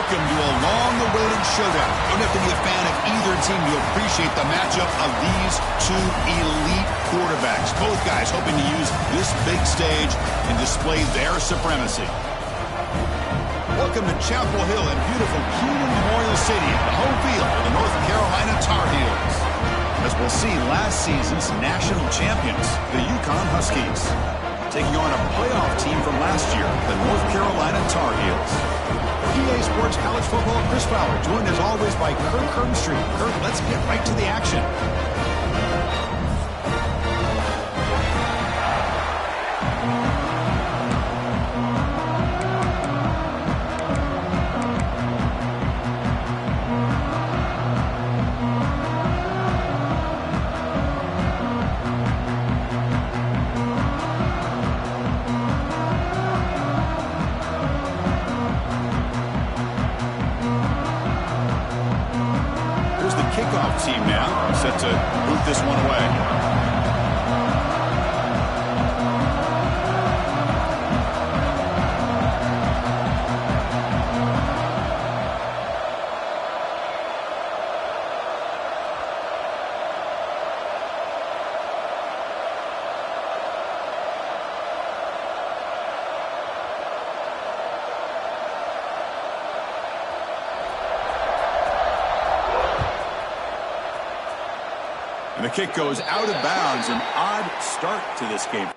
Welcome to a long-awaited showdown. You don't have to be a fan of either team to appreciate the matchup of these two elite quarterbacks. Both guys hoping to use this big stage and display their supremacy. Welcome to Chapel Hill in beautiful Kenan Memorial Stadium, the home field of the North Carolina Tar Heels. As we'll see, last season's national champions, the UConn Huskies, taking on a playoff team from last year, the North Carolina Tar Heels. PA Sports College Football, Chris Fowler, joined as always by Kirk Herbstreit. Kirk, let's get right to the action. Team now set to boot this one away. And the kick goes out of bounds. An odd start to this game.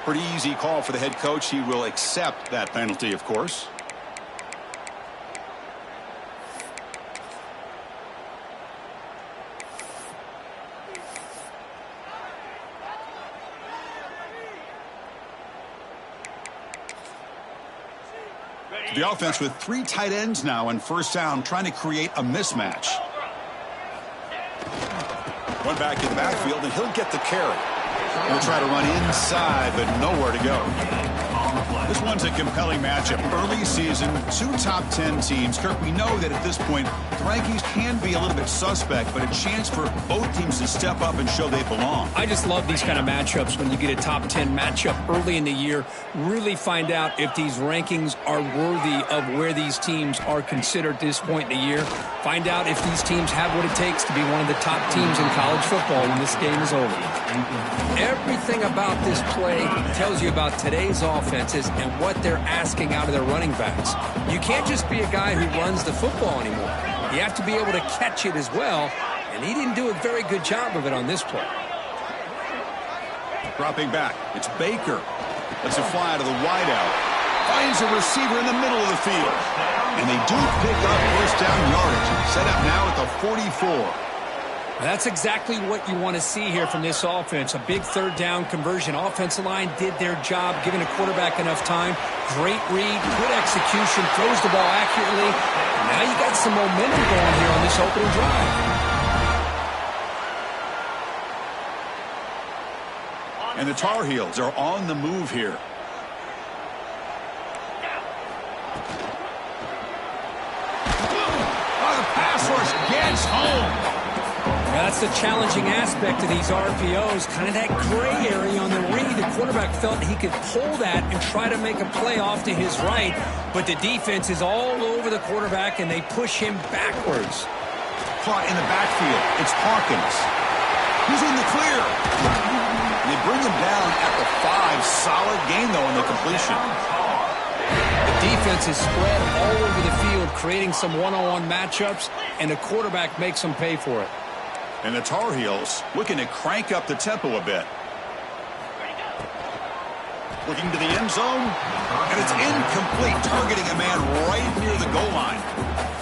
Pretty easy call for the head coach. He will accept that penalty, of course. The offense with 3 tight ends now on first down, trying to create a mismatch. One back in the backfield, and he'll get the carry. He'll try to run inside, but nowhere to go. This one's a compelling matchup. Early season, 2 top 10 teams. Kirk, we know that at this point, the rankings can be a little bit suspect, but a chance for both teams to step up and show they belong. I just love these kind of matchups when you get a top 10 matchup early in the year. Really find out if these rankings are worthy of where these teams are considered at this point in the year. Find out if these teams have what it takes to be one of the top teams in college football when this game is over. Everything about this play tells you about today's offenses and what they're asking out of their running backs. You can't just be a guy who runs the football anymore. You have to be able to catch it as well, and he didn't do a very good job of it on this play. Dropping back, it's Baker. Lets it fly to the wideout. Finds a receiver in the middle of the field. And they do pick up first down yardage. Set up now at the 44. That's exactly what you want to see here from this offense. A big third down conversion. Offensive line did their job, giving a quarterback enough time. Great read, good execution, throws the ball accurately. And now you got some momentum going here on this opening drive. And the Tar Heels are on the move here. Oh, the pass rush gets home. That's the challenging aspect of these RPOs, kind of that gray area on the read. The quarterback felt he could pull that and try to make a play off to his right, but the defense is all over the quarterback, and they push him backwards. Caught in the backfield. It's Hawkins. He's in the clear. They bring him down at the 5. Solid gain, though, in the completion. The defense is spread all over the field, creating some one-on-one matchups, and the quarterback makes them pay for it. And the Tar Heels looking to crank up the tempo a bit. Looking to the end zone, and it's incomplete, targeting a man right near the goal line.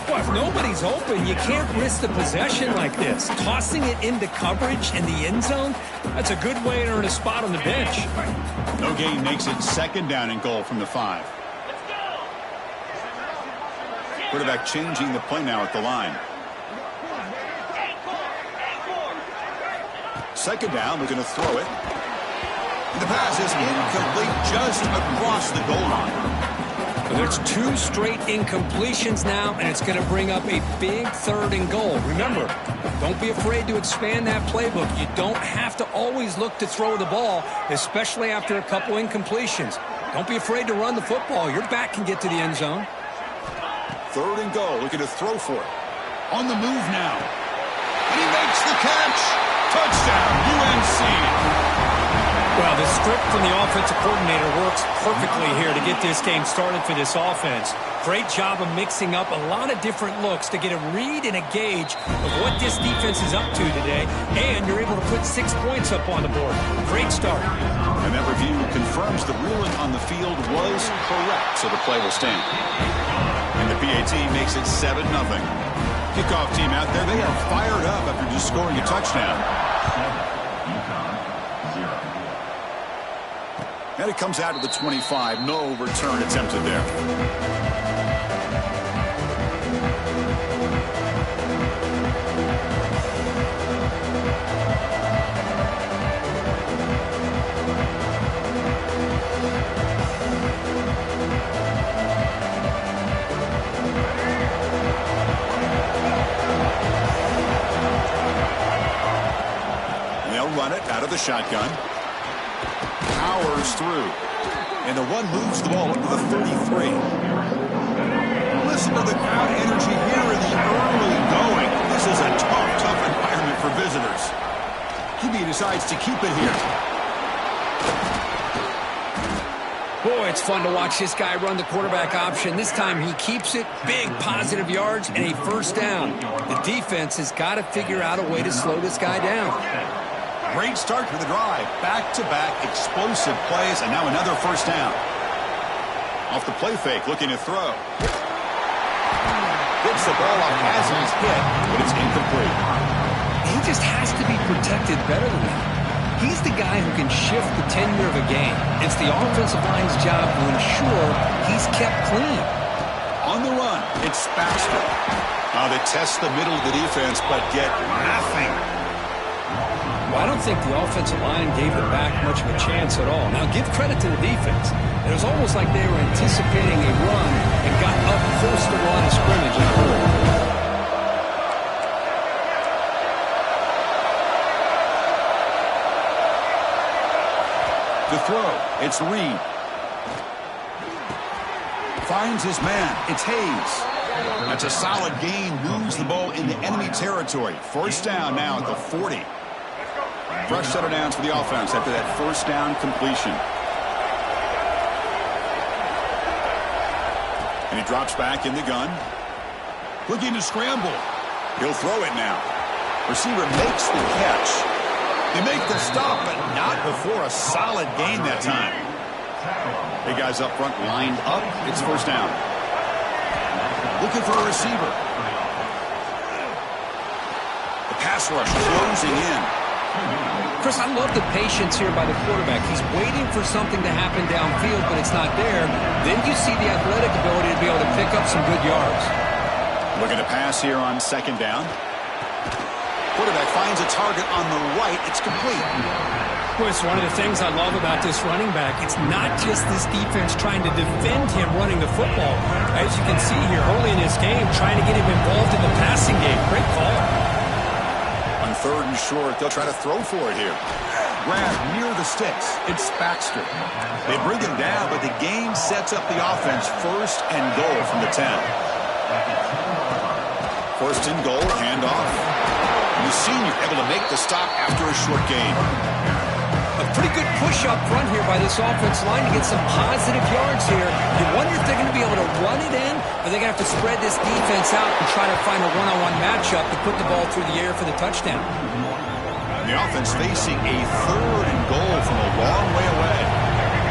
Well, if nobody's open, you can't risk the possession like this. Tossing it into coverage in the end zone, that's a good way to earn a spot on the bench. No gain makes it second down and goal from the 5. Quarterback changing the play now at the line. Second down, we're going to throw it. The pass is incomplete just across the goal line. There's 2 straight incompletions now, and it's going to bring up a big 3rd and goal. Remember, don't be afraid to expand that playbook. You don't have to always look to throw the ball, especially after a couple incompletions. Don't be afraid to run the football. Your back can get to the end zone. 3rd and goal, looking to throw for it. On the move now. And he makes the catch. Touchdown, UNC. Well, the script from the offensive coordinator works perfectly here to get this game started for this offense. Great job of mixing up a lot of different looks to get a read and a gauge of what this defense is up to today, and you're able to put 6 points up on the board. Great start. And that review confirms the ruling on the field was correct, so the play will stand. And the PAT makes it 7-0. Kickoff team out there, they are fired up after just scoring a touchdown. And it comes out to the 25. No return attempted there. They'll run it out of the shotgun. Powers through. And the one moves the ball up to the 33. Listen to the crowd energy here in the early going. This is a tough environment for visitors. QB decides to keep it here. Boy, it's fun to watch this guy run the quarterback option. This time he keeps it. Big positive yards and a 1st down. The defense has got to figure out a way to slow this guy down. Great start to the drive. Back-to-back explosive plays, and now another 1st down. Off the play fake, looking to throw. Gets the ball off as he's hit, but it's incomplete. He just has to be protected better than that. He's the guy who can shift the tenure of a game. It's the offensive line's job to ensure he's kept clean. On the run, it's Baxter. They test the middle of the defense, but get nothing. Well, I don't think the offensive line gave the back much of a chance at all. Now, give credit to the defense. It was almost like they were anticipating a run and got up close to the line of scrimmage in a hurry. The throw, it's Reed. Finds his man, it's Hayes. That's a solid gain, moves the ball into enemy territory. 1st down now at the 40. Fresh set of downs for the offense after that 1st down completion. And he drops back in the gun. Looking to scramble. He'll throw it now. Receiver makes the catch. They make the stop, but not before a solid gain that time. Big guys up front lined up. It's 1st down. Looking for a receiver. The pass rush closing in. Chris, I love the patience here by the quarterback. He's waiting for something to happen downfield, but it's not there. Then you see the athletic ability to be able to pick up some good yards. Looking to pass here on 2nd down. Quarterback finds a target on the right. It's complete. Well, it's one of the things I love about this running back. It's not just this defense trying to defend him running the football. As you can see here early in this game, trying to get him involved in the passing game. Great call. On 3rd and short, they'll try to throw for it here. Grab near the sticks. It's Baxter. They bring him down, but the game sets up the offense 1st and goal from the 10. 1st and goal, handoff. The senior able to make the stop after a short gain. A pretty good push up front here by this offense line to get some positive yards here. You wonder if they're going to be able to run it in, or they're going to have to spread this defense out and try to find a one-on-one matchup to put the ball through the air for the touchdown. The offense facing a 3rd and goal from a long way away.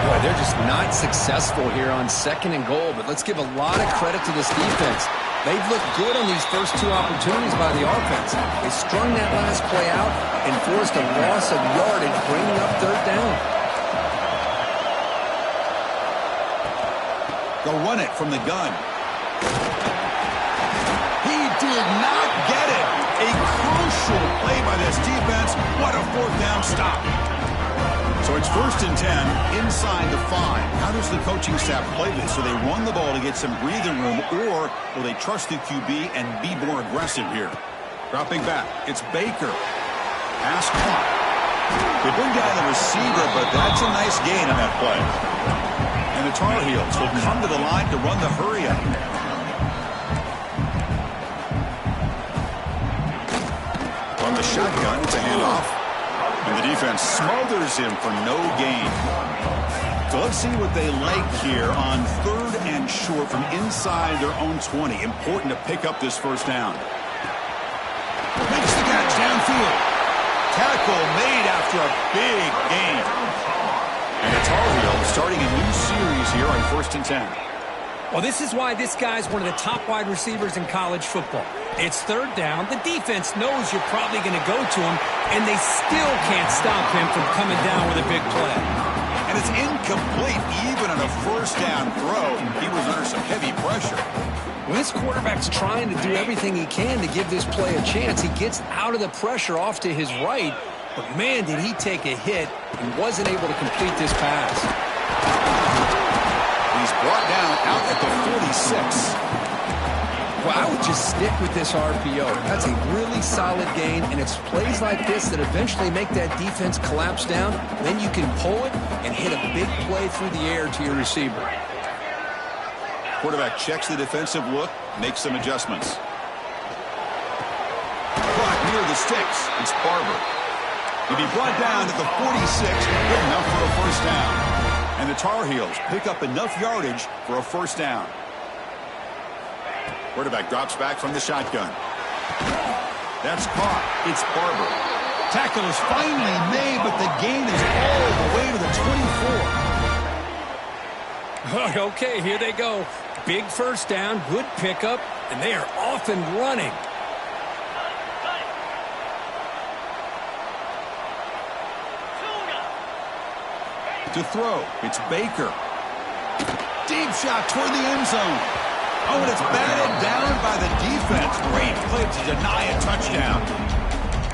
Boy, they're just not successful here on 2nd and goal, but let's give a lot of credit to this defense. They've looked good on these first 2 opportunities by the offense. They strung that last play out and forced a loss of yardage, bringing up 3rd down. They'll run it from the gun. He did not get it. A crucial play by this defense. What a 4th down stop. So it's 1st and 10 inside the 5. How does the coaching staff play this? Do they run the ball to get some breathing room, or will they trust the QB and be more aggressive here? Dropping back, it's Baker. Pass caught. They bring down the receiver, but that's a nice gain on that play. And the Tar Heels will come to the line to run the hurry up. On the shotgun, it's a handoff. And the defense smothers him for no gain. So let's see what they like here on 3rd and short from inside their own 20. Important to pick up this first down. Makes the catch downfield. Tackle made after a big gain. And the Tar Heels starting a new series here on 1st and 10. Well, this is why this guy's one of the top wide receivers in college football. It's 3rd down. The defense knows you're probably going to go to him, and they still can't stop him from coming down with a big play. And it's incomplete even on a 1st down throw. He was under some heavy pressure. When this quarterback's trying to do everything he can to give this play a chance, he gets out of the pressure off to his right, but man, did he take a hit and wasn't able to complete this pass. He's brought down out at the 46. Well, I would just stick with this RPO. That's a really solid gain, and it's plays like this that eventually make that defense collapse down. Then you can pull it and hit a big play through the air to your receiver. Quarterback checks the defensive look, makes some adjustments. Caught near the sticks. It's Barber. He'll be brought down at the 46, good enough for a 1st down. And the Tar Heels pick up enough yardage for a 1st down. Quarterback drops back from the shotgun. That's caught. It's Barber. Tackle is finally made, but the gain is all the way to the 24. Okay, here they go. Big 1st down, good pickup, and they are off and running. To throw, it's Baker. Deep shot toward the end zone. Oh, and it's batted down by the defense. Great play to deny a touchdown.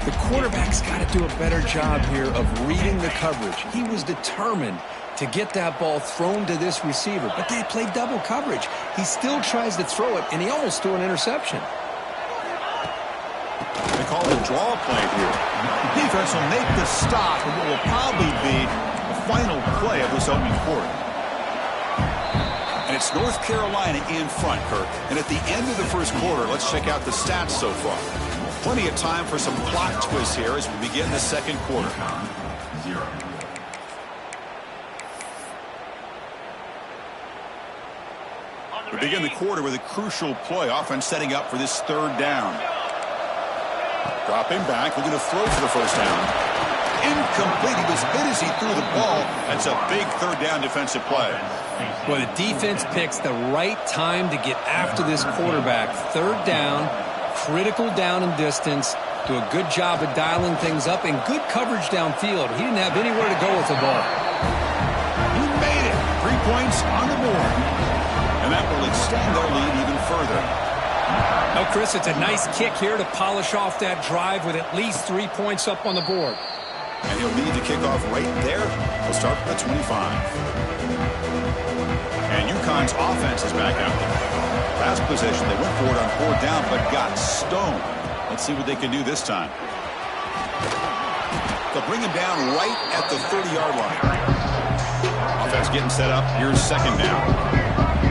The quarterback's got to do a better job here of reading the coverage. He was determined to get that ball thrown to this receiver, but they played double coverage. He still tries to throw it, and he almost threw an interception. They call it a draw play here. The defense will make the stop, and what will probably be the final play of this opening quarter. And it's North Carolina in front, Kirk. And at the end of the 1st quarter, let's check out the stats so far. Plenty of time for some clock twists here as we begin the 2nd quarter. 0. We begin the quarter with a crucial play. Offense setting up for this 3rd down. Dropping back, looking to throw for the 1st down. Incomplete. He was hit as he threw the ball. That's a big 3rd down defensive play. Well, the defense picks the right time to get after this quarterback. 3rd down, critical down and distance. Do a good job of dialing things up and good coverage downfield. He didn't have anywhere to go with the ball. He made it. 3 points on the board. And that will extend their lead even further. Oh, Chris, it's a nice kick here to polish off that drive with at least 3 points up on the board. And he'll lead the kickoff right there. He'll start from the 25. And UConn's offense is back out there. Last possession, they went for it on 4th down, but got stoned. Let's see what they can do this time. They'll bring him down right at the 30-yard line. Offense getting set up. Here's 2nd down.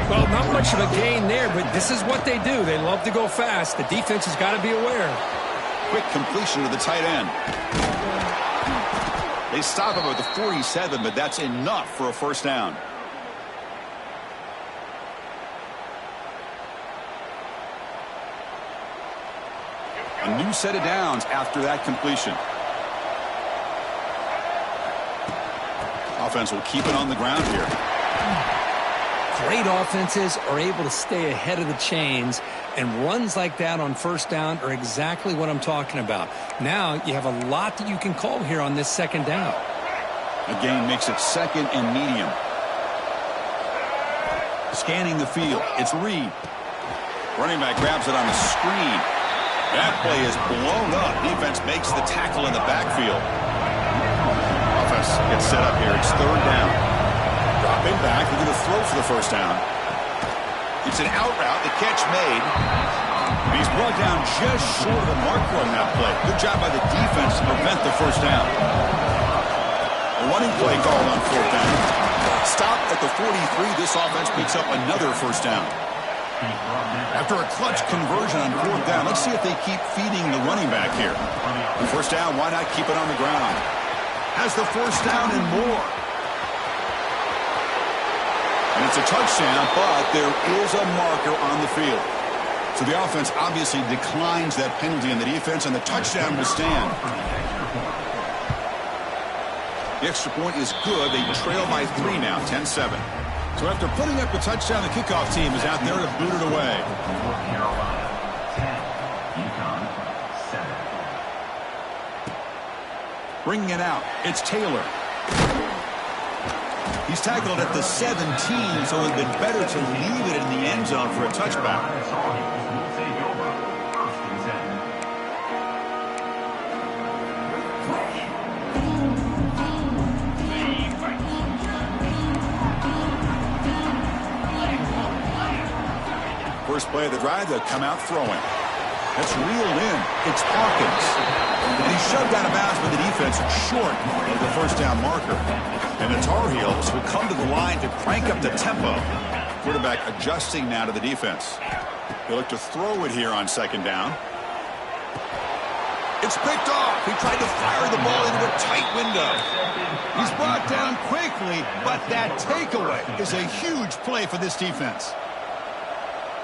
Well, not much of a gain there, but this is what they do. They love to go fast. The defense has got to be aware. Quick completion to the tight end. They stop him at the 47, but that's enough for a 1st down. A new set of downs after that completion. Offense will keep it on the ground here. Great offenses are able to stay ahead of the chains, and runs like that on 1st down are exactly what I'm talking about. Now you have a lot that you can call here on this 2nd down. A gain makes it 2nd and medium. Scanning the field, it's Reed. Running back grabs it on the screen. That play is blown up. Defense makes the tackle in the backfield. Offense gets set up here. It's third down. Dropping back. They're going to throw for the first down. It's an out route. The catch made. And he's brought down just short of the marker on that play. Good job by the defense to prevent the first down. A running play called on fourth down. Stop at the 43. This offense picks up another first down. After a clutch conversion on fourth down, let's see if they keep feeding the running back here. First down, why not keep it on the ground? Has the first down and more. And it's a touchdown, but there is a marker on the field. So the offense obviously declines that penalty in the defense, and the touchdown will stand. The extra point is good. They trail by 3 now, 10-7. So after putting up the touchdown, the kickoff team is out there to boot it away. Bringing it out, it's Taylor. He's tackled at the 17, so it would have been better to leave it in the end zone for a touchback. First play of the drive, they'll come out throwing. That's reeled in. It's Hawkins. And he's shoved out of bounds by the defense short of the first down marker. And the Tar Heels will come to the line to crank up the tempo. Quarterback adjusting now to the defense. They look to throw it here on second down. It's picked off. He tried to fire the ball into a tight window. He's brought down quickly, but that takeaway is a huge play for this defense.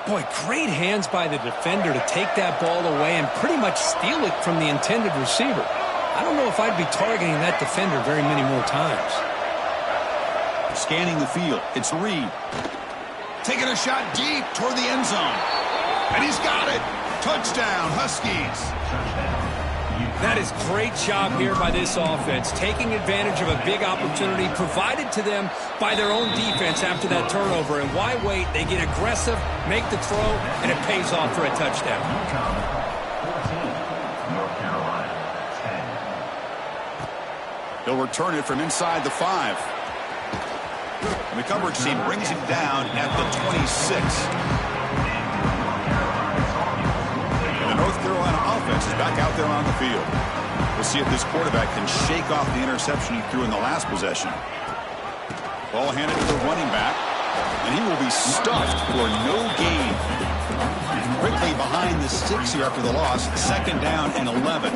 Boy, great hands by the defender to take that ball away and pretty much steal it from the intended receiver. I don't know if I'd be targeting that defender very many more times. Scanning the field, it's Reed. Taking a shot deep toward the end zone. And he's got it. Touchdown, Huskies. That is great job here by this offense, taking advantage of a big opportunity provided to them by their own defense after that turnover. And why wait? They get aggressive, make the throw, and it pays off for a touchdown. They'll return it from inside the 5. And the coverage team brings him down at the 26. North Carolina offense is back out there on the field. We'll see if this quarterback can shake off the interception he threw in the last possession. Ball handed to the running back, and he will be stuffed for no gain. Quickly behind the sticks here after the loss, second down and 11.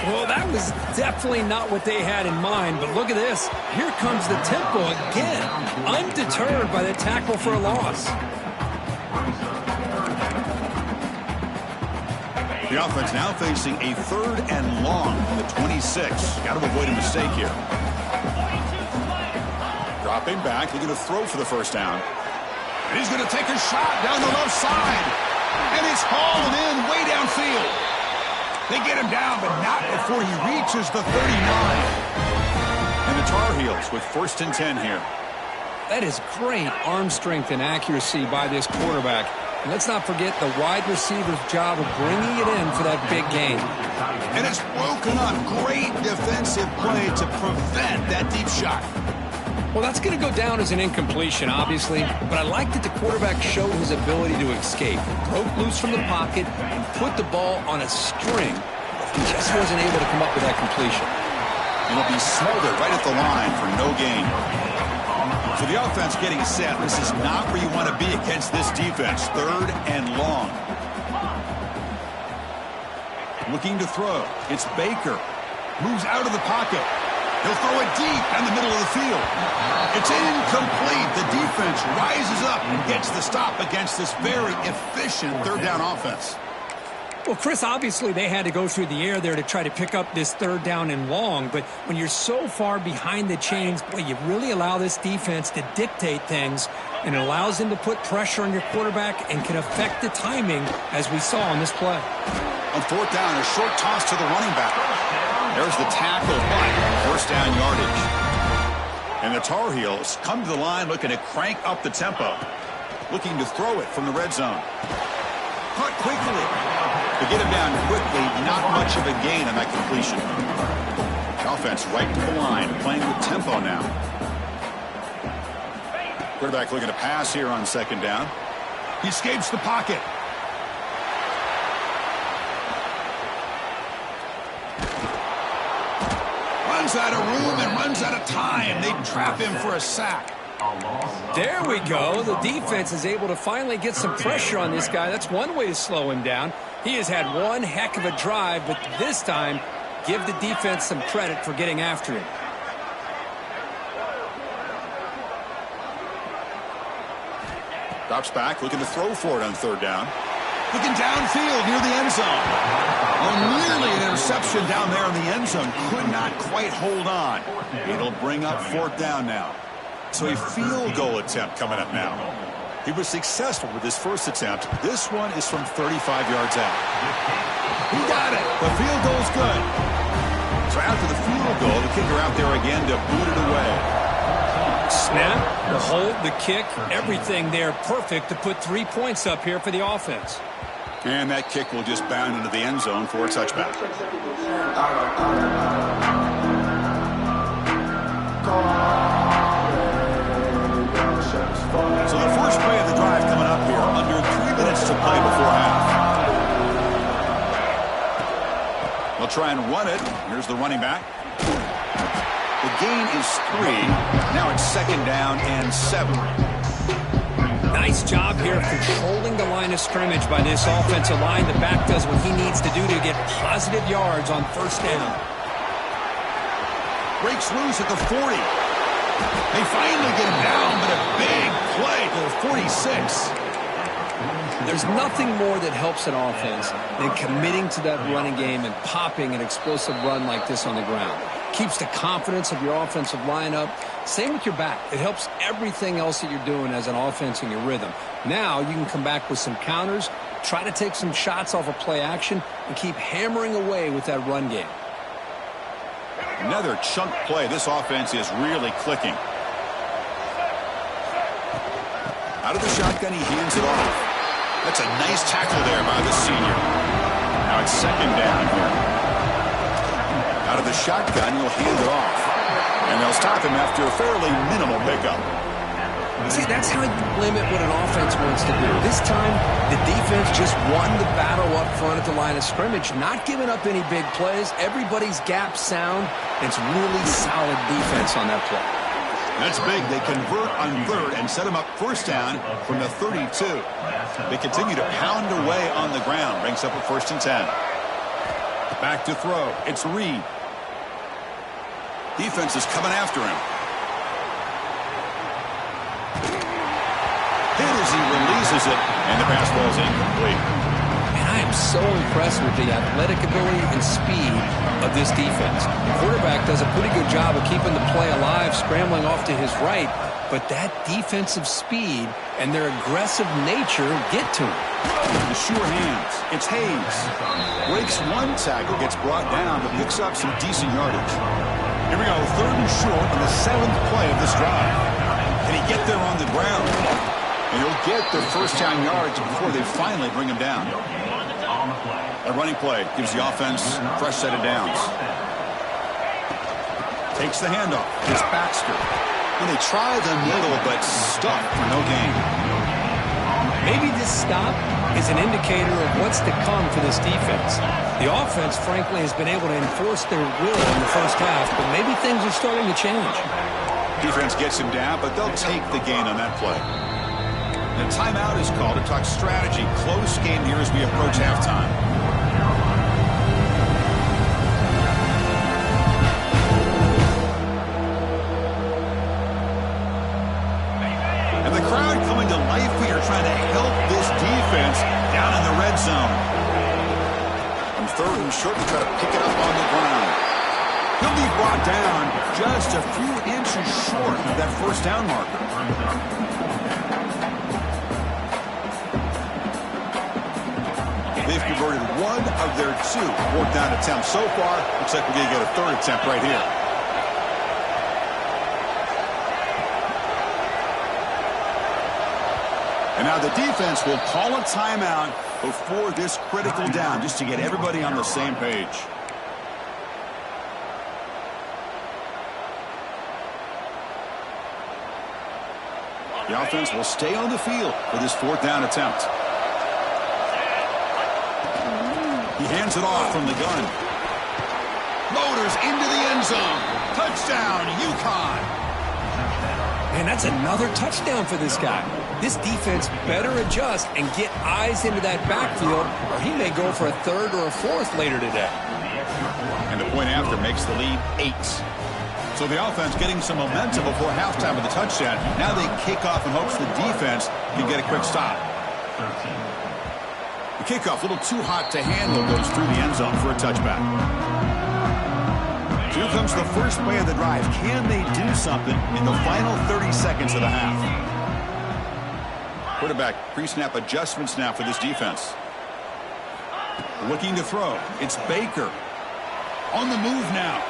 Well, that was definitely not what they had in mind, but look at this. Here comes the tempo again, undeterred by the tackle for a loss. The offense now facing a third and long on the 26. Got to avoid a mistake here. Dropping back. They're going to throw for the first down. And he's going to take a shot down the left side. And it's hauled in way downfield. They get him down, but not before he reaches the 39. And the Tar Heels with first and 10 here. That is great arm strength and accuracy by this quarterback. And let's not forget the wide receiver's job of bringing it in for that big gain. And it's broken up. Great defensive play to prevent that deep shot. Well, that's going to go down as an incompletion, obviously. But I like that the quarterback showed his ability to escape. Broke loose from the pocket and put the ball on a string. He just wasn't able to come up with that completion. And it'll be smothered right at the line for no gain. So the offense getting set. This is not where you want to be against this defense. Third and long. Looking to throw. It's Baker. Moves out of the pocket. He'll throw it deep down the middle of the field. It's incomplete. The defense rises up and gets the stop against this very efficient third down offense. Well, Chris, obviously they had to go through the air there to try to pick up this third down and long, but when you're so far behind the chains, boy, you really allow this defense to dictate things, and it allows them to put pressure on your quarterback and can affect the timing, as we saw on this play. On fourth down, a short toss to the running back. There's the tackle, but first down yardage. And the Tar Heels come to the line looking to crank up the tempo, looking to throw it from the red zone. Caught quickly. To get him down quickly, not much of a gain on that completion. The offense right to the line, playing with tempo now. Quarterback looking to pass here on second down. He escapes the pocket. Runs out of room and runs out of time. They trap him for a sack. There we go. The defense is able to finally get some pressure on this guy. That's one way to slow him down. He has had one heck of a drive, but this time, give the defense some credit for getting after him. Drops back, looking to throw for it on third down. Looking downfield near the end zone. Oh, nearly an interception down there in the end zone. Could not quite hold on. It'll bring up fourth down now. So a field goal attempt coming up now. He was successful with his first attempt. This one is from 35 yards out. He got it. The field goal's good. So after the field goal, the kicker out there again to boot it away. Snap, the hold, the kick, everything there perfect to put 3 points up here for the offense. And that kick will just bound into the end zone for a touchback. So the first play of the drive coming up here, under 3 minutes to play before half. They'll try and run it. Here's the running back. The gain is 3. Now it's second down and 7. Nice job here of controlling the line of scrimmage by this offensive line. The back does what he needs to do to get positive yards on first down. Breaks loose at the 40. They finally get him down, but a big play to the 46. There's nothing more that helps an offense than committing to that running game and popping an explosive run like this on the ground. Keeps the confidence of your offensive line up. Same with your back. It helps everything else that you're doing as an offense in your rhythm. Now you can come back with some counters, try to take some shots off of play action, and keep hammering away with that run game. Another chunk play. This offense is really clicking. Out of the shotgun, he hands it off. That's a nice tackle there by the senior. Now it's second down here. Out of the shotgun, he'll hand it off. And they'll stop him after a fairly minimal pickup. See, that's how you limit what an offense wants to do. This time, the defense just won the battle up front at the line of scrimmage, not giving up any big plays. Everybody's gap sound. It's really solid defense on that play. That's big. They convert on third and set him up first down from the 32. They continue to pound away on the ground. Brings up a 1st and 10. Back to throw. It's Reed. Defense is coming after him. Hit as he releases it, and the pass ball is incomplete. And I am so impressed with the athletic ability and speed of this defense. The quarterback does a pretty good job of keeping the play alive, scrambling off to his right, but that defensive speed and their aggressive nature get to him. The sure hands. It's Hayes. Breaks one tackle, gets brought down, but picks up some decent yardage. Here we go, 3rd and short on the 7th play of this drive. Can he get there on the ground? And he'll get their first down yards before they finally bring him down. A running play gives the offense a fresh set of downs. Takes the handoff. It's Baxter. And they try the middle, but stuck for no gain. Maybe this stop is an indicator of what's to come for this defense. The offense, frankly, has been able to enforce their will in the first half, but maybe things are starting to change. Defense gets him down, but they'll take the gain on that play. The timeout is called to talk strategy. Close game here as we approach halftime. And the crowd coming to life here, trying to help this defense down in the red zone. On 3rd and short, to try to pick it up on the ground. He'll be brought down just a few inches short of that first down marker. They've converted one of their 2 4th down attempts so far. Looks like we're going to get a 3rd attempt right here. And now the defense will call a timeout before this critical down, just to get everybody on the same page. The offense will stay on the field for this 4th down attempt. He hands it off from the gun. Loaders into the end zone. Touchdown, UConn. And that's another touchdown for this guy. This defense better adjust and get eyes into that backfield, or he may go for a 3rd or a 4th later today. And the point after makes the lead 8. So the offense getting some momentum before halftime with the touchdown. Now they kick off in hopes the defense can get a quick stop. The kickoff, a little too hot to handle, goes through the end zone for a touchback. Here comes the first play of the drive. Can they do something in the final 30 seconds of the half? Quarterback pre-snap adjustments now for this defense. Looking to throw. It's Baker. On the move now.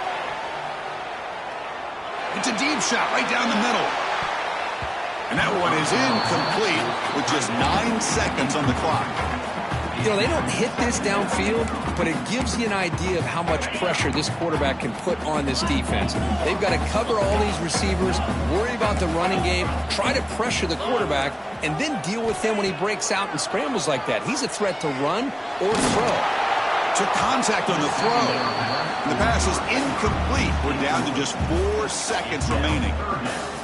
It's a deep shot right down the middle. And that one is incomplete with just 9 seconds on the clock. You know, they don't hit this downfield, but it gives you an idea of how much pressure this quarterback can put on this defense. They've got to cover all these receivers, worry about the running game, try to pressure the quarterback, and then deal with him when he breaks out and scrambles like that. He's a threat to run or throw. Took contact on the throw. The pass is incomplete. We're down to just 4 seconds remaining.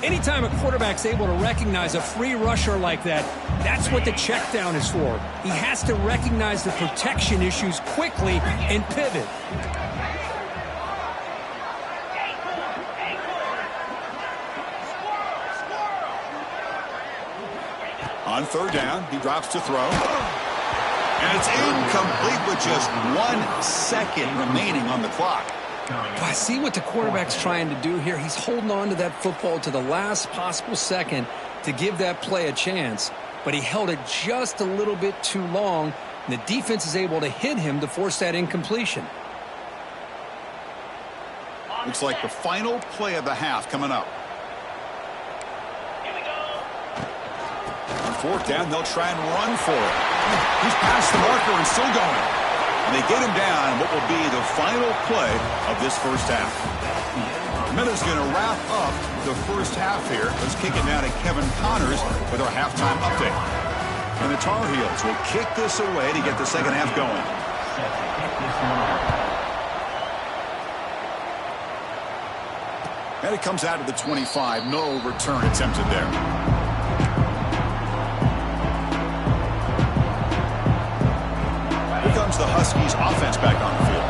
Anytime a quarterback's able to recognize a free rusher like that, that's what the check down is for. He has to recognize the protection issues quickly and pivot. On 3rd down, he drops to throw. And it's incomplete with just 1 second remaining on the clock. I see what the quarterback's trying to do here. He's holding on to that football to the last possible second to give that play a chance. But he held it just a little bit too long, and the defense is able to hit him to force that incompletion. Looks like the final play of the half coming up. On 4th down, they'll try and run for it. He's past the marker and still going. And they get him down what will be the final play of this first half. Miller's going to wrap up the first half here. Let's kick it now to Kevin Connors with our halftime update. And the Tar Heels will kick this away to get the second half going. And it comes out of the 25. No return attempted there. Comes the Huskies offense back on the field.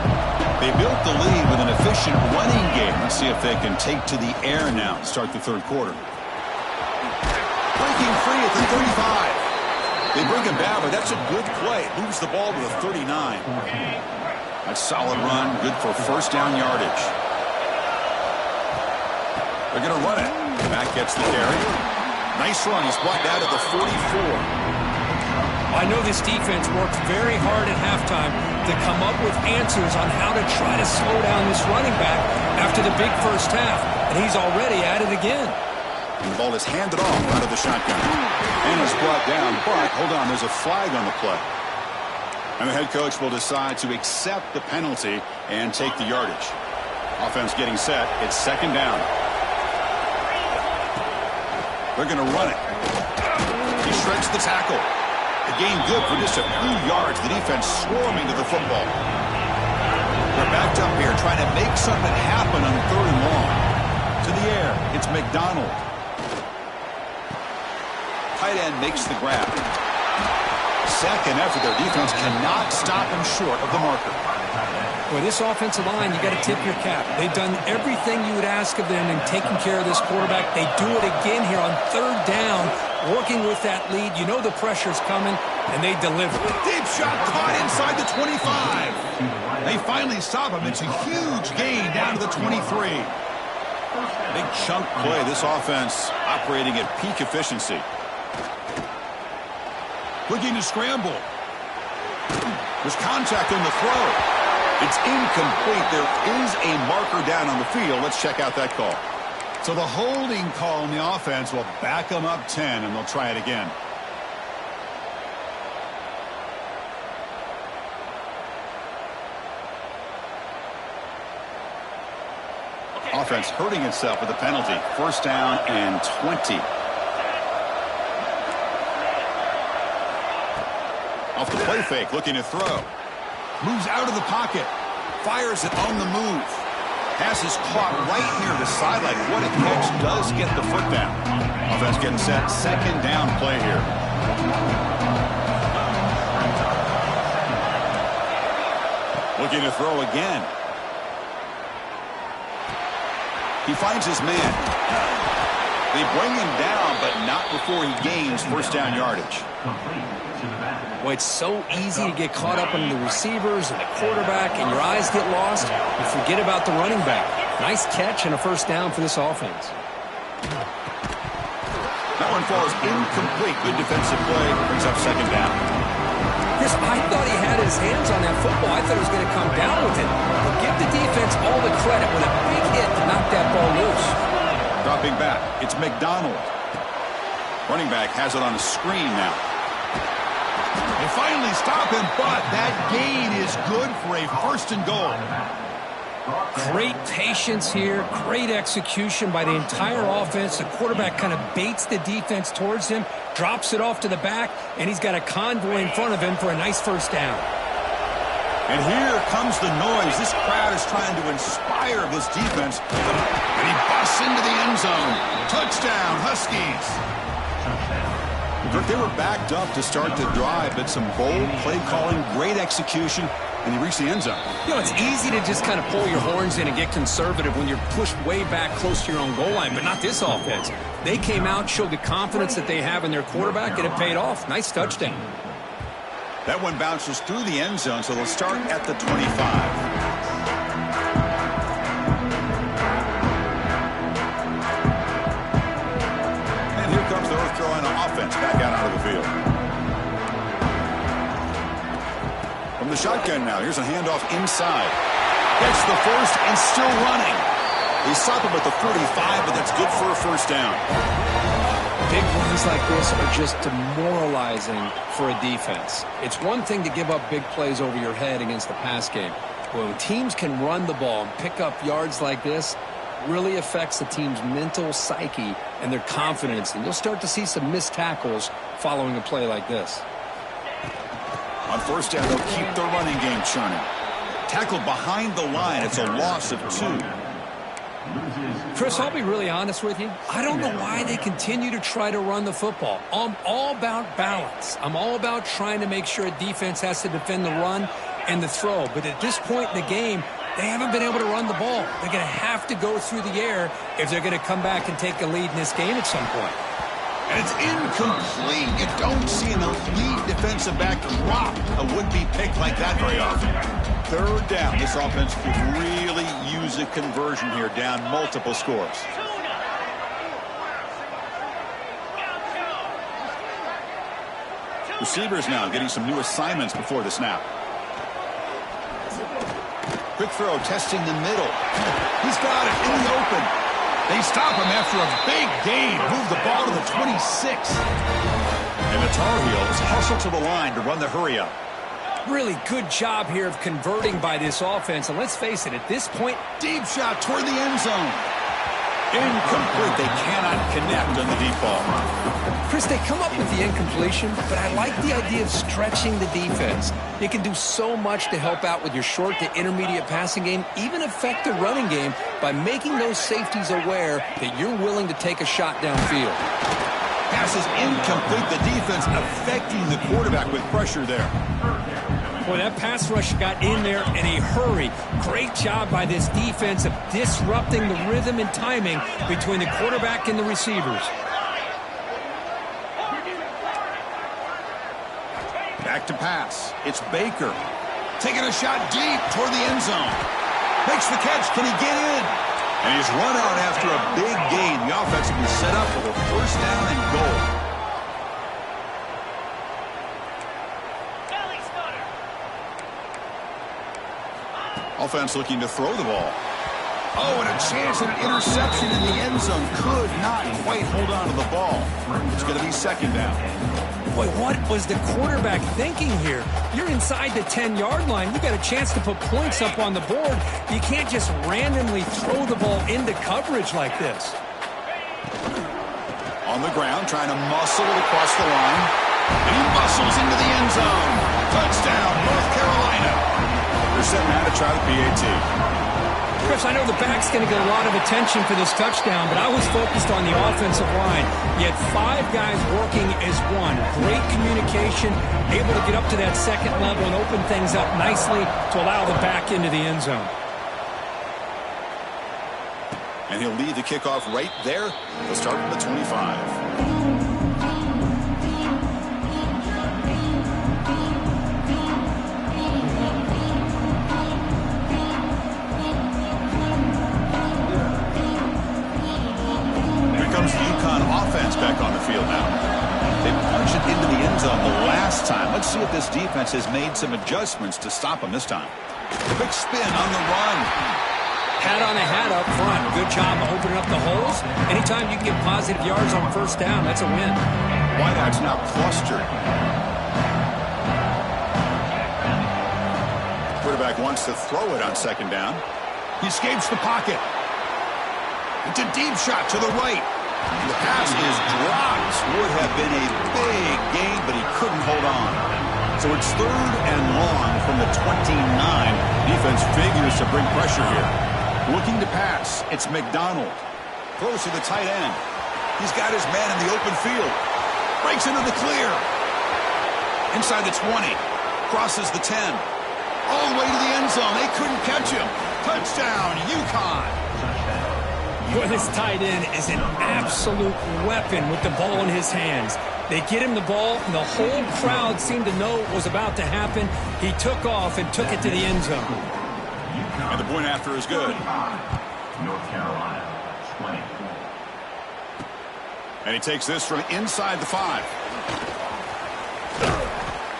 They built the lead with an efficient running game. Let's see if they can take to the air now to start the 3rd quarter. Breaking free at the 35. They bring him down, but that's a good play. Moves the ball to the 39. A solid run, good for 1st down yardage. They're going to run it. Back gets the carry. Nice run. He's brought down to the 44. I know this defense worked very hard at halftime to come up with answers on how to try to slow down this running back after the big first half, and he's already at it again. And the ball is handed off out of the shotgun. And is brought down, but hold on, there's a flag on the play. And the head coach will decide to accept the penalty and take the yardage. Offense getting set. It's 2nd down. They're going to run it. He shreds the tackle. The gain good for just a few yards. The defense swarming to the football. They're backed up here trying to make something happen on 3rd and long. To the air. It's McDonald. Tight end makes the grab. Second effort. Their defense cannot stop him short of the marker. Boy, this offensive line, you got to tip your cap. They've done everything you would ask of them in taking care of this quarterback. They do it again here on 3rd down, working with that lead. You know the pressure's coming, and they deliver. Deep shot caught inside the 25. They finally stop him. It's a huge gain down to the 23. Big chunk play. This offense operating at peak efficiency. Looking to scramble. There's contact on the throw. It's incomplete. There is a marker down on the field. Let's check out that call. So the holding call on the offense will back them up 10, and they'll try it again. Offense hurting itself with a penalty. 1st down and 20. Off the play fake, looking to throw. Moves out of the pocket. Fires it on the move. Pass is caught right near the sideline. What a catch. Does get the foot down. Offense getting set. Second down play here. Looking to throw again. He finds his man. They bring him down, but not before he gains first down yardage. Well, it's so easy to get caught up in the receivers and the quarterback, and your eyes get lost. You forget about the running back. Nice catch and a first down for this offense. That one falls incomplete. Good defensive play. Brings up second down. Chris, I thought he had his hands on that football. I thought he was going to come down with it. But give the defense all the credit with a big hit to knock that ball loose. Dropping back. It's McDonald. Running back has it on a screen now. They finally stop him, but that gain is good for a first and goal. Great patience here. Great execution by the entire offense. The quarterback kind of baits the defense towards him, drops it off to the back, and he's got a convoy in front of him for a nice first down. And here comes the noise. This crowd is trying to inspire this defense. And he busts into the end zone. Touchdown, Huskies. They were backed up to start the drive, but some bold play calling, great execution, and he reached the end zone. You know, it's easy to just kind of pull your horns in and get conservative when you're pushed way back close to your own goal line, but not this offense. They came out, showed the confidence that they have in their quarterback, and it paid off. Nice touchdown. That one bounces through the end zone, so they'll start at the 25. North Carolina offense back out onto the field. From the shotgun now, here's a handoff inside. Gets the first and still running. They stop him at the 45, but that's good for a first down. Big runs like this are just demoralizing for a defense. It's one thing to give up big plays over your head against the pass game. But when teams can run the ball and pick up yards like this, really affects the team's mental psyche and their confidence, and you'll start to see some missed tackles following a play like this. On first down, they'll keep the running game churning. Tackled behind the line. It's a loss of 2. Chris, I'll be really honest with you. I don't know why they continue to try to run the football. I'm all about balance. I'm all about trying to make sure a defense has to defend the run and the throw. But at this point in the game, they haven't been able to run the ball. They're going to have to go through the air if they're going to come back and take a lead in this game at some point. And it's incomplete. You don't see an elite defensive back drop a would-be pick like that very often. Third down. This offense could really use a conversion here, down multiple scores. Receivers now getting some new assignments before the snap. Quick throw, testing the middle. He's got it in the open. They stop him after a big gain. Move the ball to the 26. And the Tar Heels hustle to the line to run the hurry up. Really good job here of converting by this offense. And let's face it, at this point, deep shot toward the end zone. Incomplete. They cannot connect on the deep ball. Chris, they come up with the incompletion, but I like the idea of stretching the defense. You can do so much to help out with your short to intermediate passing game, even affect the running game by making those safeties aware that you're willing to take a shot downfield. Pass is incomplete. The defense affecting the quarterback with pressure there. Boy, that pass rush got in there in a hurry. Great job by this defense of disrupting the rhythm and timing between the quarterback and the receivers. Back to pass. It's Baker. Taking a shot deep toward the end zone. Makes the catch. Can he get in? And he's run out after a big gain. The offense will be set up for a first down and goal. Offense looking to throw the ball. Oh, and a chance at an interception in the end zone. Could not quite hold on to the ball. It's going to be second down. Boy, what was the quarterback thinking here? You're inside the 10-yard line. You got a chance to put points up on the board. You can't just randomly throw the ball into coverage like this. On the ground, trying to muscle it across the line. And he muscles into the end zone. Touchdown, North Carolina. They're setting out to try the PAT. Chris, I know the back's going to get a lot of attention for this touchdown, but I was focused on the offensive line. You had 5 guys working as one. Great communication, able to get up to that second level and open things up nicely to allow the back into the end zone. And he'll lead the kickoff right there. He'll start at the 25. Comes the UConn offense back on the field now. They punched it into the end zone the last time. Let's see if this defense has made some adjustments to stop them this time. Quick spin on the run. Hat on a hat up front. Good job of opening up the holes. Anytime you can get positive yards on first down, that's a win. Wideout's now clustered. Quarterback wants to throw it on second down. He escapes the pocket. It's a deep shot to the right. The pass is dropped. Would have been a big gain, but he couldn't hold on. So it's 3rd and long from the 29. Defense figures to bring pressure here. Looking to pass. It's McDonald. Throws to the tight end. He's got his man in the open field. Breaks into the clear. Inside the 20. Crosses the 10. All the way to the end zone. They couldn't catch him. Touchdown, UConn. Well, this tight end is an absolute weapon with the ball in his hands. They get him the ball, and the whole crowd seemed to know what was about to happen. He took off and took it to the end zone. And the point after is good. North Carolina, 20. And he takes this from inside the 5.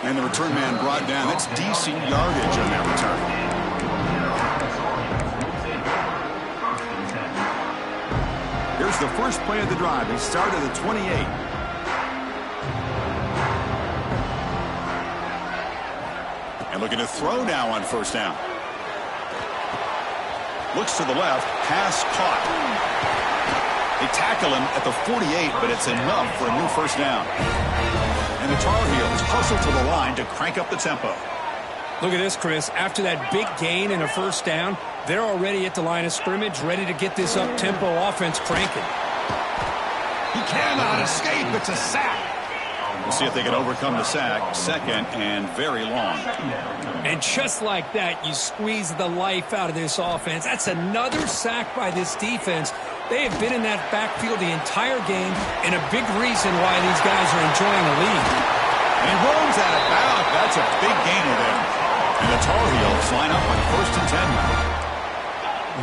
And the return man brought down. That's decent yardage on that return. Here's the first play of the drive. He started at 28. And looking to throw now on first down. Looks to the left. Pass caught. They tackle him at the 48, but it's enough for a new first down. And the Tar Heels hustle to the line to crank up the tempo. Look at this, Chris. After that big gain and a first down, they're already at the line of scrimmage, ready to get this up-tempo offense cranking. He cannot escape. It's a sack. We'll see if they can overcome the sack. 2nd and very long. And just like that, you squeeze the life out of this offense. That's another sack by this defense. They have been in that backfield the entire game, and a big reason why these guys are enjoying the lead. And he rolls out of bounds. That's a big gainer there. And the Tar Heels line up on 1st and 10 now.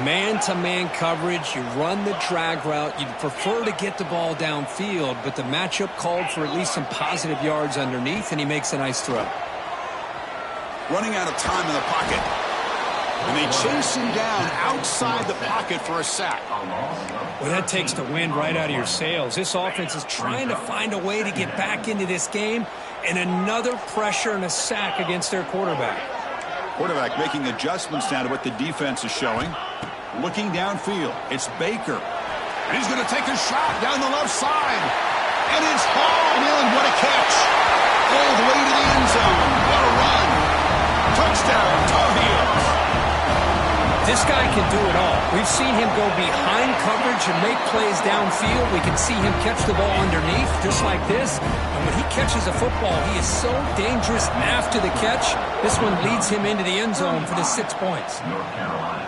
Man-to-man coverage, you run the drag route. You'd prefer to get the ball downfield, but the matchup called for at least some positive yards underneath, and he makes a nice throw. Running out of time in the pocket. And they chase him down outside the pocket for a sack. Well, that takes the wind right out of your sails. This offense is trying to find a way to get back into this game, and another pressure and a sack against their quarterback. Quarterback making adjustments now to what the defense is showing. Looking downfield. It's Baker. And he's going to take a shot down the left side. And it's hauled in. What a catch. All the way to the end zone. What a run. Touchdown, Tar Heels. This guy can do it all. We've seen him go behind coverage and make plays downfield. We can see him catch the ball underneath, just like this. And when he catches a football, he is so dangerous after the catch. This one leads him into the end zone for the 6 points. North Carolina,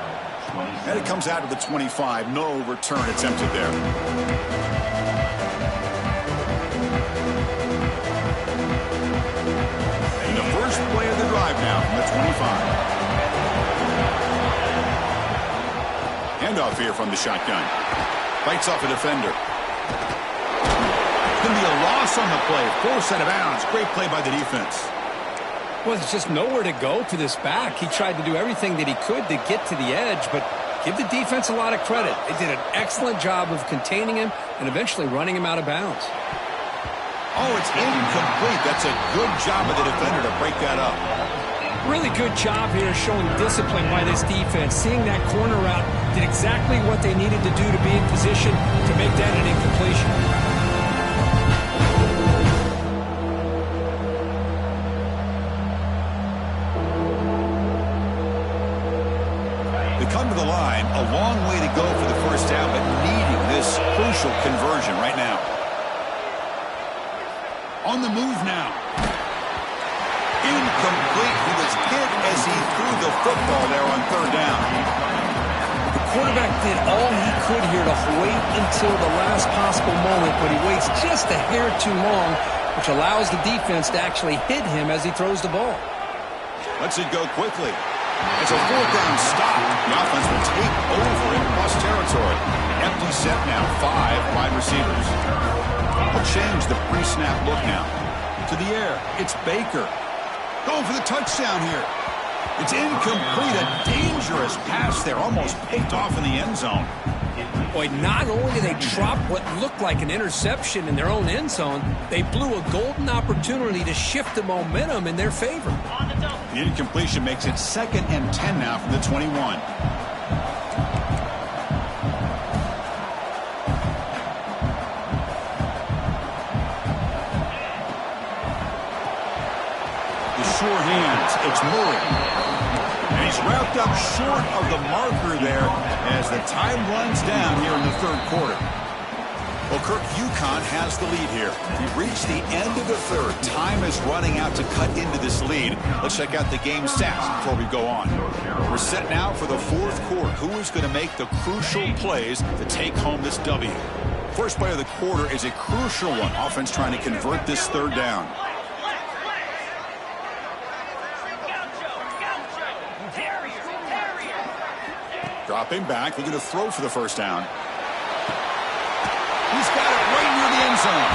27. And it comes out of the 25. No return attempted there. And the first play of the drive now from the 25. Handoff here from the shotgun. Fights off a defender. Going to be a loss on the play. Forced out of bounds. Great play by the defense. Well, there's just nowhere to go for this back. He tried to do everything that he could to get to the edge, but give the defense a lot of credit. They did an excellent job of containing him and eventually running him out of bounds. Oh, it's incomplete. That's a good job of the defender to break that up. Really good job here showing discipline by this defense. Seeing that corner route, did exactly what they needed to do to be in position to make that an incompletion. line. A long way to go for the first down, but needing this crucial conversion right now. On the move now. Incomplete. He was hit as he threw the football there on third down. The quarterback did all he could here to wait until the last possible moment, but he waits just a hair too long, which allows the defense to actually hit him as he throws the ball. Lets it go quickly. It's a fourth down stop. The offense will take over in plus territory. Empty set now. 5 wide receivers. We'll change the pre-snap look now. To the air. It's Baker. Going for the touchdown here. It's incomplete. A dangerous pass there. Almost picked off in the end zone. Boy, not only did they drop what looked like an interception in their own end zone, they blew a golden opportunity to shift the momentum in their favor. The incompletion makes it 2nd and 10 now from the 21. The sure hands. It's Murray. And he's wrapped up short of the marker there as the time runs down here in the third quarter. Well, Kirk, UConn has the lead here. We've reached the end of the third. Time is running out to cut into this lead. Let's check out the game stats before we go on. We're set now for the fourth quarter. Who is going to make the crucial plays to take home this W? First play of the quarter is a crucial one. Offense trying to convert this third down. Dropping back, looking to throw for the first down. He's got it right near the end zone.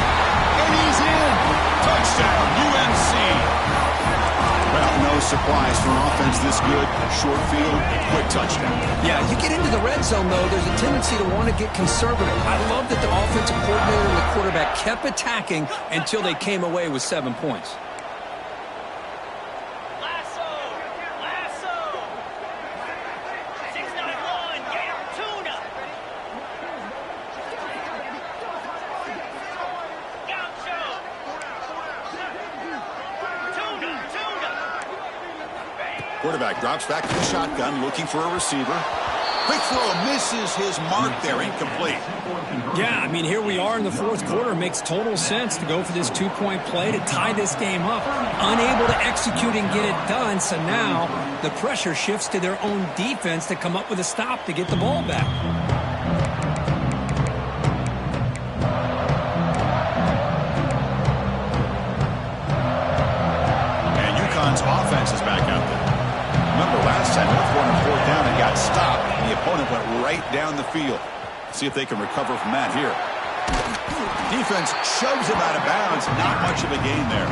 And he's in. Touchdown, UNC. Well, no surprise for an offense this good. Short field, quick touchdown. Yeah, you get into the red zone, though, there's a tendency to want to get conservative. I love that the offensive coordinator and the quarterback kept attacking until they came away with 7 points. Quarterback drops back to the shotgun, looking for a receiver. Quick throw, misses his mark there, incomplete. Yeah, I mean, here we are in the fourth quarter. It makes total sense to go for this 2-point play to tie this game up. Unable to execute and get it done, so now the pressure shifts to their own defense to come up with a stop to get the ball back. And UConn's offense is back out there. Remember last time, they were on fourth down and got stopped. The opponent went right down the field. See if they can recover from that here. Defense shoves him out of bounds. Not much of a gain there.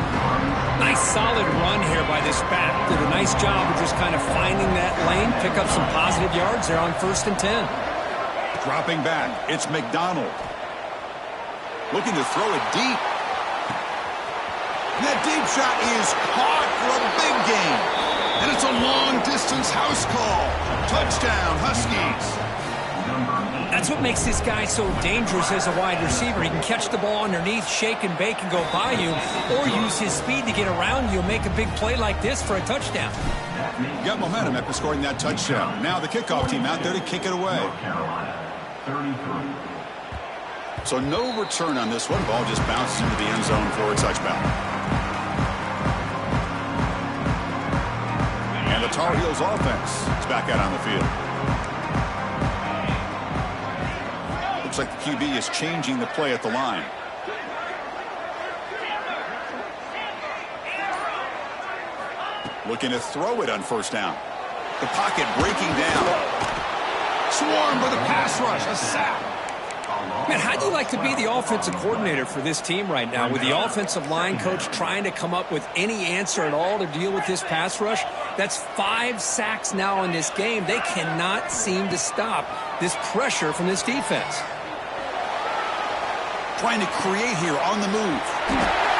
Nice solid run here by this back. Did a nice job of just kind of finding that lane, pick up some positive yards there on 1st and 10. Dropping back, it's McDonald. Looking to throw it deep. And that deep shot is caught for a big gain. And it's a long-distance house call. Touchdown, Huskies. That's what makes this guy so dangerous as a wide receiver. He can catch the ball underneath, shake and bake and go by you, or use his speed to get around you and make a big play like this for a touchdown. Got momentum after scoring that touchdown. Now the kickoff team out there to kick it away. So no return on this one. Ball just bounces into the end zone for a touchback. And the Tar Heels offense is back out on the field. Looks like the QB is changing the play at the line. Looking to throw it on 1st down. The pocket breaking down. Swarmed by the pass rush. A sack. Man, how'd you like to be the offensive coordinator for this team right now with the offensive line coach trying to come up with any answer at all to deal with this pass rush? That's 5 sacks now in this game. They cannot seem to stop this pressure from this defense. Trying to create here on the move.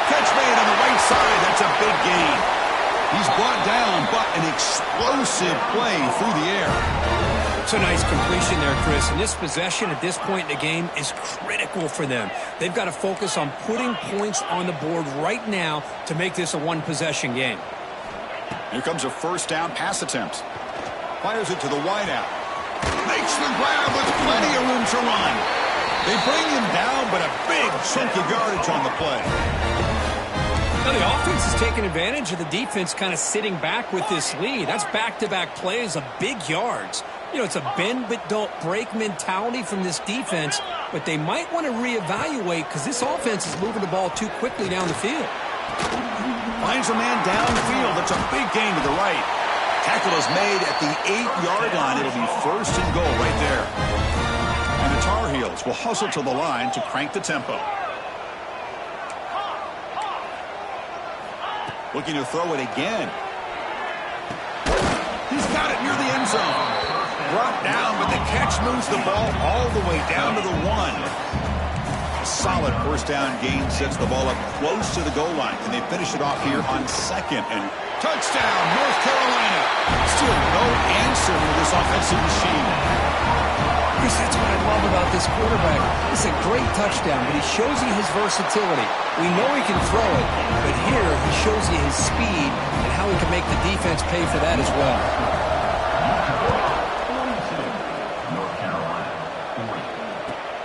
Catch made on the right side. That's a big gain. He's brought down, but an explosive play through the air. It's a nice completion there, Chris. And this possession at this point in the game is critical for them. They've got to focus on putting points on the board right now to make this a one-possession game. Here comes a 1st down pass attempt. Fires it to the wideout. makes the grab with plenty of room to run. They bring him down, but a big chunk of yardage on the play. Now the offense is taking advantage of the defense kind of sitting back with this lead. That's back-to-back plays of big yards. You know, it's a bend but don't break mentality from this defense, but they might want to reevaluate because this offense is moving the ball too quickly down the field. Finds a man downfield. That's a big gain to the right. Tackle is made at the 8-yard line. It'll be first and goal right there. And the Tar Heels will hustle to the line to crank the tempo. Looking to throw it again. He's got it near the end zone. Brought down, but the catch moves the ball all the way down to the 1. A solid first down gain sets the ball up close to the goal line. And they finish it off here on second. And touchdown, North Carolina. Still no answer to this offensive machine. Chris, that's what I love about this quarterback. It's a great touchdown, but he shows you his versatility. We know he can throw it, but here he shows you his speed and how he can make the defense pay for that as well.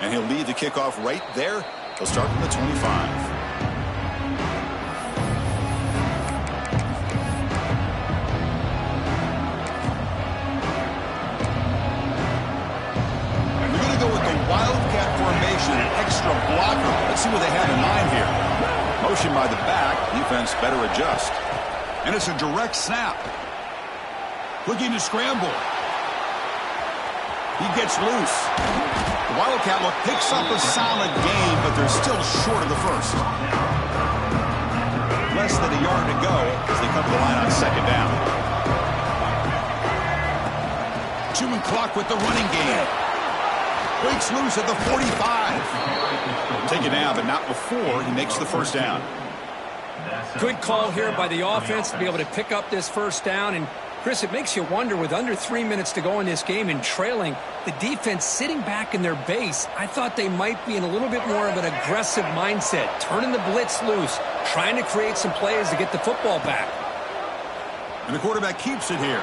And he'll lead the kickoff right there. He'll start from the 25. Wildcat formation, an extra blocker. Let's see what they have in mind here. Motion by the back. Defense better adjust. And it's a direct snap. Looking to scramble. He gets loose. The Wildcat look picks up a solid gain, but they're still short of the first. Less than a yard to go as they come to the line on second down. 2-minute clock with the running game. Breaks loose at the 45. Take it down, but not before he makes the first down. Good call here by the offense to be able to pick up this first down. And, Chris, it makes you wonder, with under 3 minutes to go in this game and trailing, the defense sitting back in their base, I thought they might be in a little bit more of an aggressive mindset, turning the blitz loose, trying to create some plays to get the football back. And the quarterback keeps it here.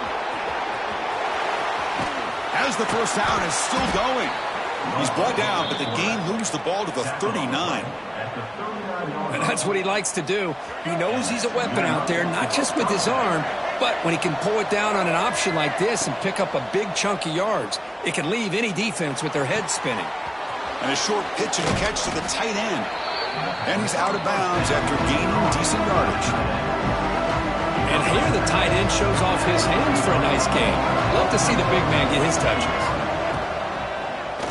As the first down is still going. He's brought down, but the gain moves the ball to the 39. And that's what he likes to do. He knows he's a weapon out there, not just with his arm, but when he can pull it down on an option like this and pick up a big chunk of yards, it can leave any defense with their head spinning. And a short pitch and a catch to the tight end. And he's out of bounds after gaining decent yardage. And here the tight end shows off his hands for a nice gain. Love to see the big man get his touches.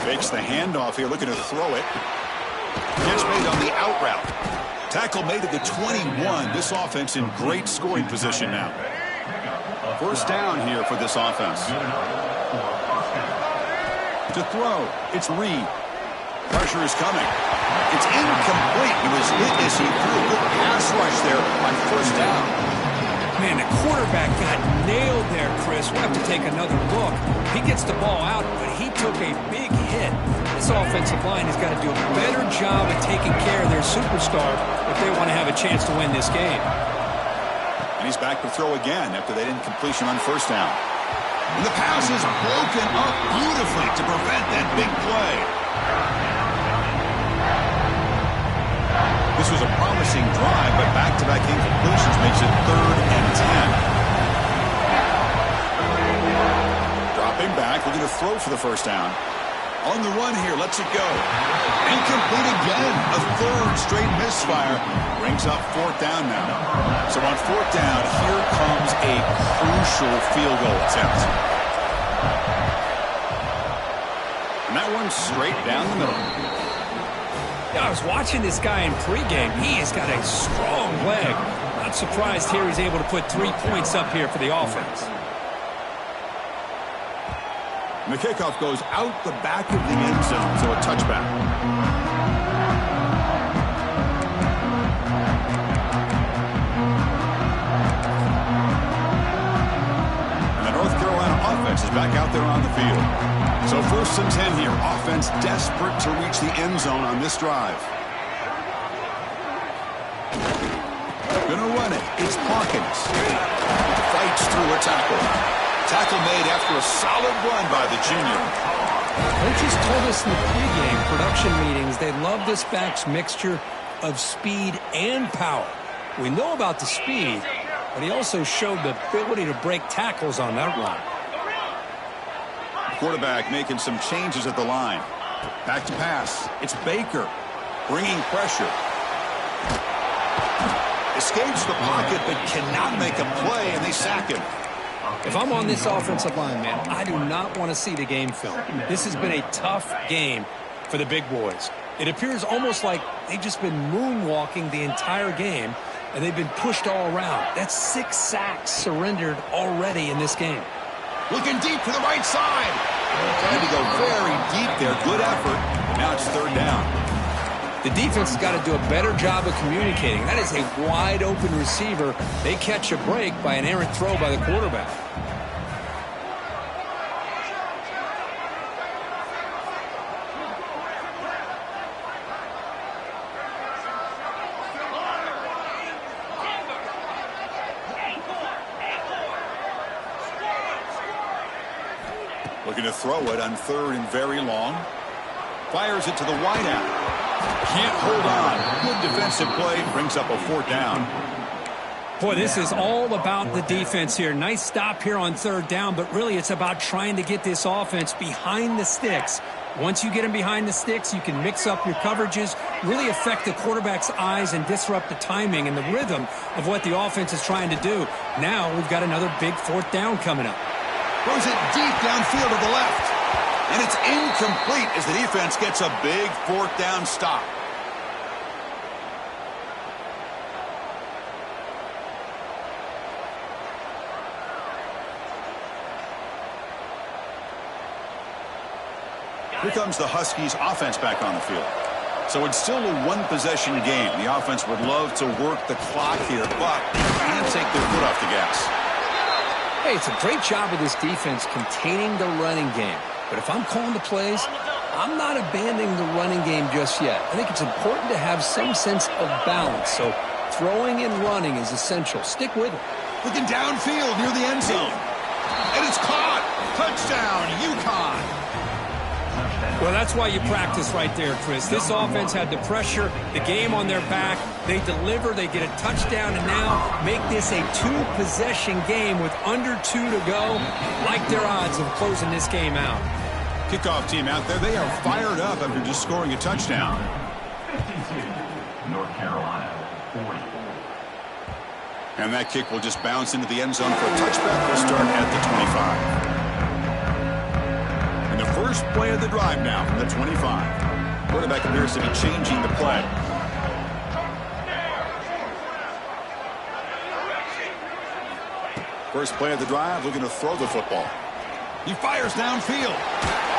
Fakes the handoff here, looking to throw it. Catch made on the out route. Tackle made at the 21. This offense in great scoring position now. First down here for this offense. To throw, it's Reed. Pressure is coming. It's incomplete. He was hit as he threw a good pass rush there on first down. Man, the quarterback got nailed there, Chris. We'll have to take another look. He gets the ball out, but he took a big hit. This offensive line has got to do a better job of taking care of their superstar if they want to have a chance to win this game. And he's back to throw again after that incompletion on first down. And the pass is broken up beautifully to prevent that big play. This was a promising drive, but back-to-back incompletions makes it 3rd and 10. Dropping back, looking to throw for the first down. On the run here, lets it go. Incomplete again. A 3rd straight misfire. Brings up 4th down now. So on 4th down, here comes a crucial field goal attempt. And that one's straight down the middle. Yeah, I was watching this guy in pregame. He has got a strong leg. Not surprised here he's able to put 3 points up here for the offense. And the kickoff goes out the back of the end zone, so a touchback. And the North Carolina offense is back out there on the field. So 1st and 10 here. Offense desperate to reach the end zone on this drive. Gonna run it. It's Hawkins. Fights through a tackle. Tackle made after a solid run by the junior. Coaches told us in the pregame production meetings they love this back's mixture of speed and power. We know about the speed, but he also showed the ability to break tackles on that run. Quarterback making some changes at the line. Back to pass. It's Baker bringing pressure. Escapes the pocket but cannot make a play, and they sack him. If I'm on this offensive line, man, I do not want to see the game film. This has been a tough game for the big boys. It appears almost like they've just been moonwalking the entire game, and they've been pushed all around. That's 6 sacks surrendered already in this game. Looking deep to the right side. Trying to go very deep there. Good effort. Now it's 3rd down. The defense has got to do a better job of communicating. That is a wide-open receiver. They catch a break by an errant throw by the quarterback. Looking to throw it on 3rd and very long. Fires it to the wideout. Can't hold on. Good defensive play. Brings up a 4th down. Boy, this is all about the defense here. Nice stop here on 3rd down, but really it's about trying to get this offense behind the sticks. Once you get them behind the sticks, you can mix up your coverages, really affect the quarterback's eyes and disrupt the timing and the rhythm of what the offense is trying to do. Now we've got another big 4th down coming up. Throws it deep downfield to the left. And it's incomplete as the defense gets a big 4th down stop. Here comes the Huskies offense back on the field. So it's still a 1-possession game. The offense would love to work the clock here, but can't take their foot off the gas. Hey, it's a great job of this defense containing the running game. But if I'm calling the plays, I'm not abandoning the running game just yet. I think it's important to have some sense of balance. So throwing and running is essential. Stick with it. Looking downfield near the end zone. And it's caught. Touchdown, UConn. Well, that's why you practice right there, Chris. This offense had the pressure, the game on their back. They deliver, they get a touchdown, and now make this a 2-possession game with under 2 to go. Like their odds of closing this game out. Kickoff team out there, they are fired up after just scoring a touchdown. 52, North Carolina, 44. And that kick will just bounce into the end zone for a touchback. We'll start at the 25. And the first play of the drive now from the 25. Quarterback appears to be changing the play. First play of the drive, looking to throw the football. He fires downfield.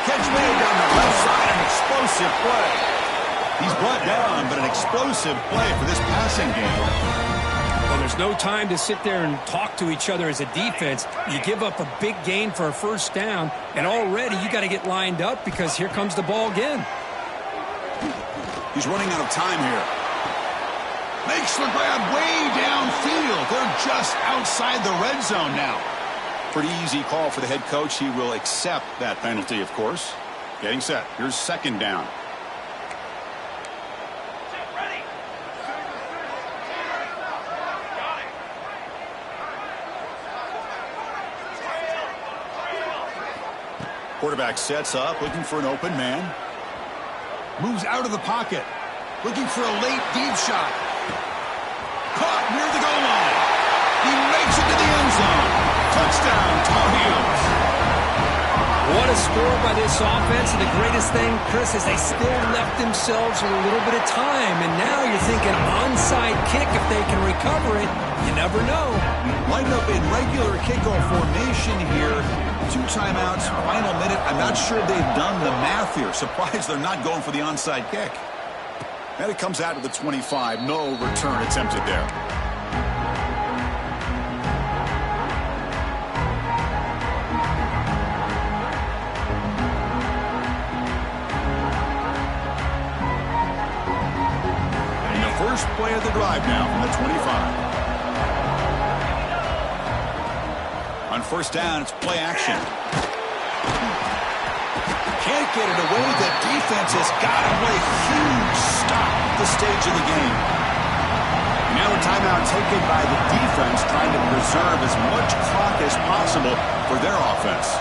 Catch made down the left side, an explosive play. He's brought down, but an explosive play for this passing game. Well, there's no time to sit there and talk to each other as a defense. You give up a big gain for a 1st down, and already you got to get lined up because here comes the ball again. He's running out of time here. Makes the grab way downfield. They're just outside the red zone now. Pretty easy call for the head coach. He will accept that penalty, of course. Getting set. Here's 2nd down. Quarterback sets up, looking for an open man. Moves out of the pocket. Looking for a late deep shot. Caught near the goal line. He makes it to the end zone. Touchdown, Tar Heels. What a score by this offense. And the greatest thing, Chris, is they still left themselves with a little bit of time. And now you're thinking onside kick if they can recover it. You never know. Lined up in regular kickoff formation here. 2 timeouts, final minute. I'm not sure they've done the math here. Surprised they're not going for the onside kick. And it comes out to the 25. No return attempted there. And the first play of the drive now from the 25. On 1st down, it's play action. Can't get it away. The defense has got him with a huge stop at the stage of the game. Now a timeout taken by the defense, trying to preserve as much clock as possible for their offense.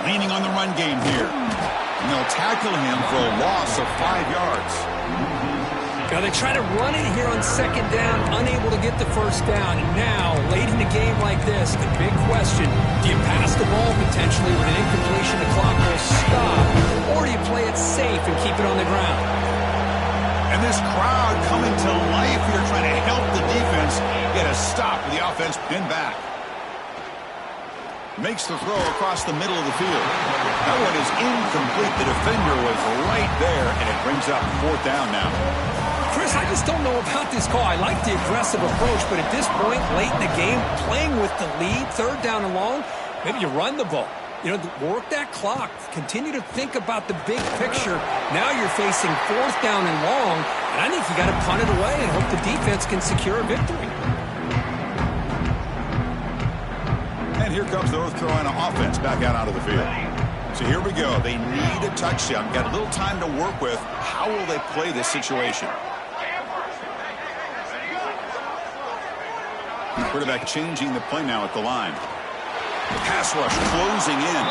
Leaning on the run game here. And they'll tackle him for a loss of 5 yards. Now they try to run it here on second down, unable to get the first down. And now, late in a game like this, the big question, do you pass the ball potentially with an incompletion, the clock will stop, or do you play it safe and keep it on the ground? And this crowd coming to life here, trying to help the defense get a stop with the offense pinned back. Makes the throw across the middle of the field. That one is incomplete. The defender was right there, and it brings up 4th down now. Chris, I just don't know about this call. I like the aggressive approach, but at this point, late in the game, playing with the lead, 3rd down and long, maybe you run the ball. You know, work that clock. Continue to think about the big picture. Now you're facing 4th down and long, and I think you got to punt it away and hope the defense can secure a victory. And here comes the North Carolina offense back out onto the field. So here we go. They need a touchdown. Got a little time to work with. How will they play this situation? Quarterback changing the play now at the line. The pass rush closing in.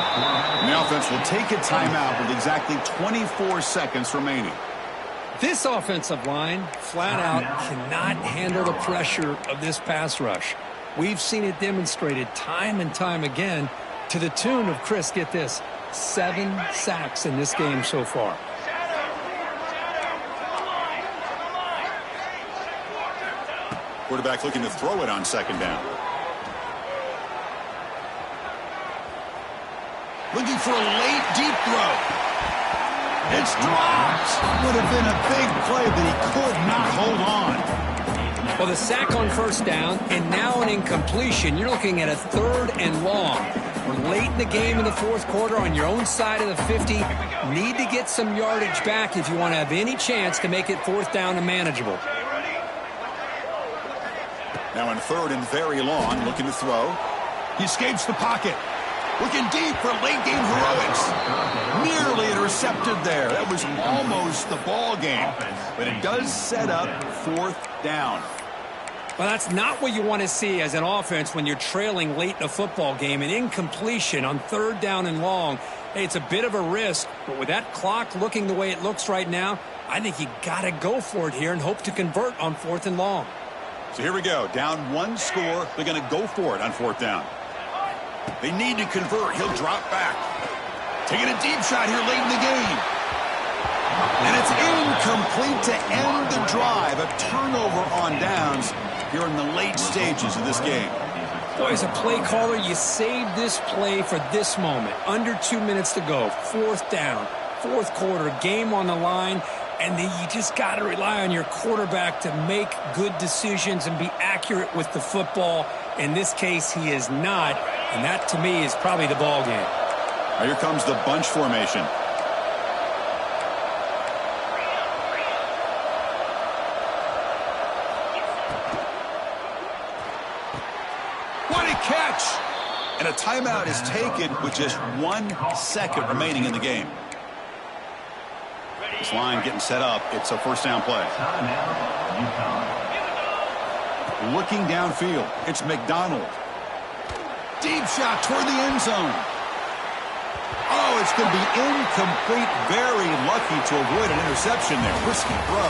And the offense will take a timeout with exactly 24 seconds remaining. This offensive line, flat out, cannot handle the pressure of this pass rush. We've seen it demonstrated time and time again to the tune of, Chris, get this, 7 sacks in this game so far. Quarterback looking to throw it on second down. Looking for a late deep throw. It's dropped. Would have been a big play, but he could not hold on. Well, the sack on first down and now an incompletion. You're looking at a 3rd and long. We're late in the game in the 4th quarter on your own side of the 50. Need to get some yardage back if you want to have any chance to make it 4th down and manageable. Now in 3rd and very long, looking to throw. He escapes the pocket. Looking deep for late game heroics. Nearly intercepted there. That was almost the ball game. But it does set up 4th down. Well, that's not what you want to see as an offense when you're trailing late in a football game. An incompletion on 3rd down and long. Hey, it's a bit of a risk, but with that clock looking the way it looks right now, I think you got to go for it here and hope to convert on 4th and long. So here we go. Down 1 score. They're going to go for it on 4th down. They need to convert. He'll drop back. Taking a deep shot here late in the game. And it's incomplete to end the drive. A turnover on downs here in the late stages of this game. Boy, as a play caller, you saved this play for this moment. Under 2 minutes to go. 4th down. 4th quarter. Game on the line. And then you just got to rely on your quarterback to make good decisions and be accurate with the football. In this case, he is not. And that, to me, is probably the ball game. Now here comes the bunch formation. What a catch! And a timeout is taken with just 1 second remaining in the game. This line getting set up. It's a 1st down play. Looking downfield. It's McDonald. Deep shot toward the end zone. Oh, it's going to be incomplete. Very lucky to avoid an interception there. Risky throw.